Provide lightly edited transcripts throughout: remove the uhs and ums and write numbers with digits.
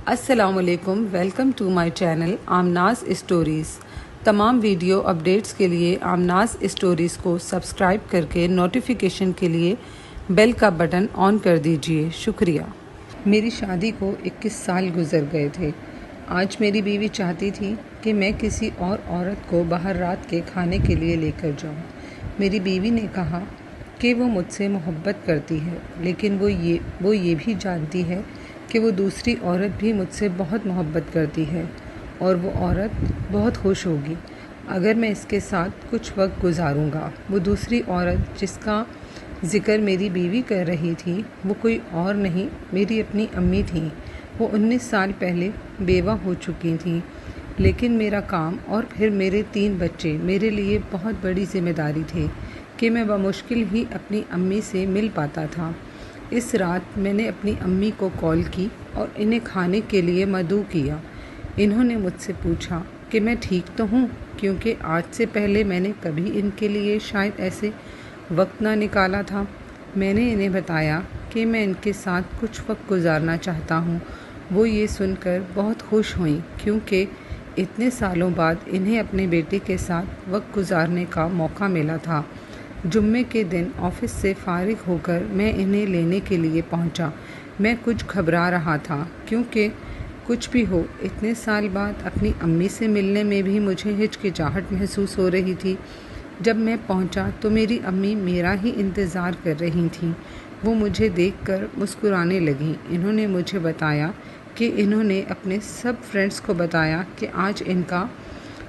السلام علیکم، welcome to my channel Amna's stories. تمام ویڈیو اپڈیٹس کے لیے آمناز اسٹوریز کو سبسکرائب کر کے نوٹیفیکیشن کے لیے بیل کا بٹن آن کر دیجیے، شکریہ۔ میری شادی کو 21 سال گزر گئے تھے۔ آج میری بیوی چاہتی تھی کہ میں کسی اور عورت کو باہر رات کے کھانے کے لیے لے کر جاؤں۔ میری بیوی نے کہا کہ وہ مجھ سے محبت کرتی ہے، لیکن وہ یہ بھی جانتی ہے کہ وہ دوسری عورت بھی مجھ سے بہت محبت کرتی ہے اور وہ عورت بہت خوش ہوگی اگر میں اس کے ساتھ کچھ وقت گزاروں گا۔ وہ دوسری عورت جس کا ذکر میری بیوی کر رہی تھی وہ کوئی اور نہیں، میری اپنی امی تھیں۔ وہ 19 سال پہلے بیوہ ہو چکی تھیں، لیکن میرا کام اور پھر میرے 3 بچے میرے لیے بہت بڑی ذمہ داری تھے کہ میں بمشکل ہی اپنی امی سے مل پاتا تھا۔ اس رات میں نے اپنی امی کو کال کی اور انہیں کھانے کے لیے مدعو کیا۔ انہوں نے مجھ سے پوچھا کہ میں ٹھیک تو ہوں، کیونکہ آج سے پہلے میں نے کبھی ان کے لیے شاید ایسے وقت نہ نکالا تھا۔ میں نے انہیں بتایا کہ میں ان کے ساتھ کچھ وقت گزارنا چاہتا ہوں۔ وہ یہ سن کر بہت خوش ہوئیں، کیونکہ اتنے سالوں بعد انہیں اپنے بیٹے کے ساتھ وقت گزارنے کا موقع ملا تھا۔ جمعے کے دن آفس سے فارغ ہو کر میں انہیں لینے کے لیے پہنچا۔ میں کچھ گھبرا رہا تھا، کیونکہ کچھ بھی ہو اتنے سال بعد اپنی امی سے ملنے میں بھی مجھے ہچکچاہٹ محسوس ہو رہی تھی۔ جب میں پہنچا تو میری امی میرا ہی انتظار کر رہی تھیں۔ وہ مجھے دیکھ کر مسکرانے لگیں۔ انہوں نے مجھے بتایا کہ انہوں نے اپنے سب فرینڈس کو بتایا کہ آج ان کا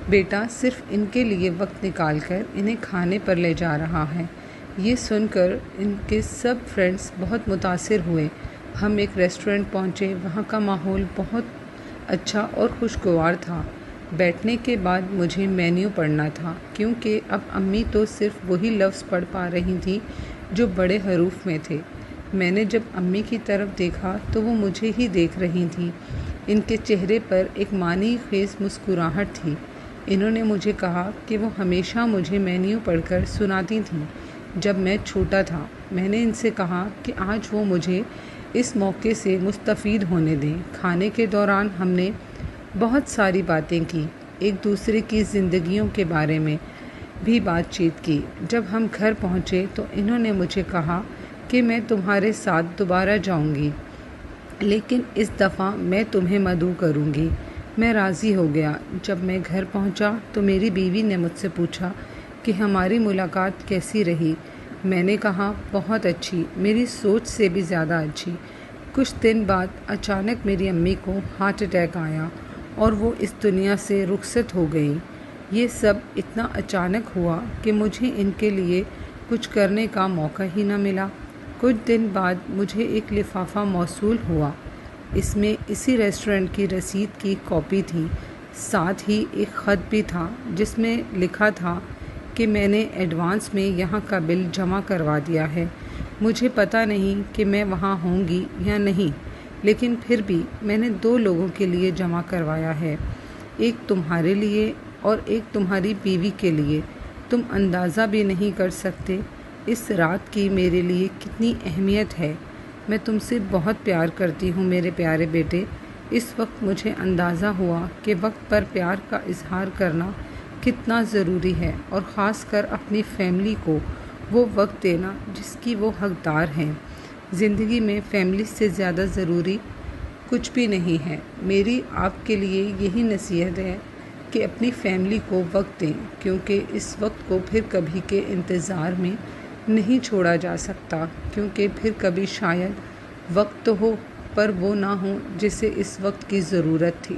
بیٹا صرف ان کے لیے وقت نکال کر انہیں کھانے پر لے جا رہا ہے۔ یہ سن کر ان کے سب فرینڈس بہت متاثر ہوئے۔ ہم ایک ریسٹورنٹ پہنچے، وہاں کا ماحول بہت اچھا اور خوشگوار تھا۔ بیٹھنے کے بعد مجھے مینیو پڑھنا تھا، کیونکہ اب امی تو صرف وہی لفظ پڑھ پا رہی تھیں جو بڑے حروف میں تھے۔ میں نے جب امی کی طرف دیکھا تو وہ مجھے ہی دیکھ رہی تھیں۔ ان کے چہرے پر ایک معنی خیز مسکراہٹ تھی۔ انہوں نے مجھے کہا کہ وہ ہمیشہ مجھے مینیو پڑھ کر سناتی تھیں جب میں چھوٹا تھا۔ میں نے ان سے کہا کہ آج وہ مجھے اس موقع سے مستفید ہونے دیں۔ کھانے کے دوران ہم نے بہت ساری باتیں کی، ایک دوسرے کی زندگیوں کے بارے میں بھی بات چیت کی۔ جب ہم گھر پہنچے تو انہوں نے مجھے کہا کہ میں تمہارے ساتھ دوبارہ جاؤں گی، لیکن اس دفعہ میں تمہیں مدعو کروں گی۔ میں راضی ہو گیا۔ جب میں گھر پہنچا تو میری بیوی نے مجھ سے پوچھا کہ ہماری ملاقات کیسی رہی۔ میں نے کہا بہت اچھی، میری سوچ سے بھی زیادہ اچھی۔ کچھ دن بعد اچانک میری امی کو ہارٹ اٹیک آیا اور وہ اس دنیا سے رخصت ہو گئیں۔ یہ سب اتنا اچانک ہوا کہ مجھے ان کے لیے کچھ کرنے کا موقع ہی نہ ملا۔ کچھ دن بعد مجھے ایک لفافہ موصول ہوا۔ اس میں اسی ریسٹورنٹ کی رسید کی کاپی تھی، ساتھ ہی ایک خط بھی تھا جس میں لکھا تھا کہ میں نے ایڈوانس میں یہاں کا بل جمع کروا دیا ہے۔ مجھے پتہ نہیں کہ میں وہاں ہوں گی یا نہیں، لیکن پھر بھی میں نے 2 لوگوں کے لیے جمع کروایا ہے، ایک تمہارے لیے اور ایک تمہاری بیوی کے لیے۔ تم اندازہ بھی نہیں کر سکتے اس رات کی میرے لیے کتنی اہمیت ہے۔ میں تم سے بہت پیار کرتی ہوں میرے پیارے بیٹے۔ اس وقت مجھے اندازہ ہوا کہ وقت پر پیار کا اظہار کرنا کتنا ضروری ہے، اور خاص کر اپنی فیملی کو وہ وقت دینا جس کی وہ حقدار ہیں۔ زندگی میں فیملی سے زیادہ ضروری کچھ بھی نہیں ہے۔ میری آپ کے لیے یہی نصیحت ہے کہ اپنی فیملی کو وقت دیں، کیونکہ اس وقت کو پھر کبھی کے انتظار میں نہیں چھوڑا جا سکتا، کیونکہ پھر کبھی شاید وقت تو ہو پر وہ نہ ہو جسے اس وقت کی ضرورت تھی۔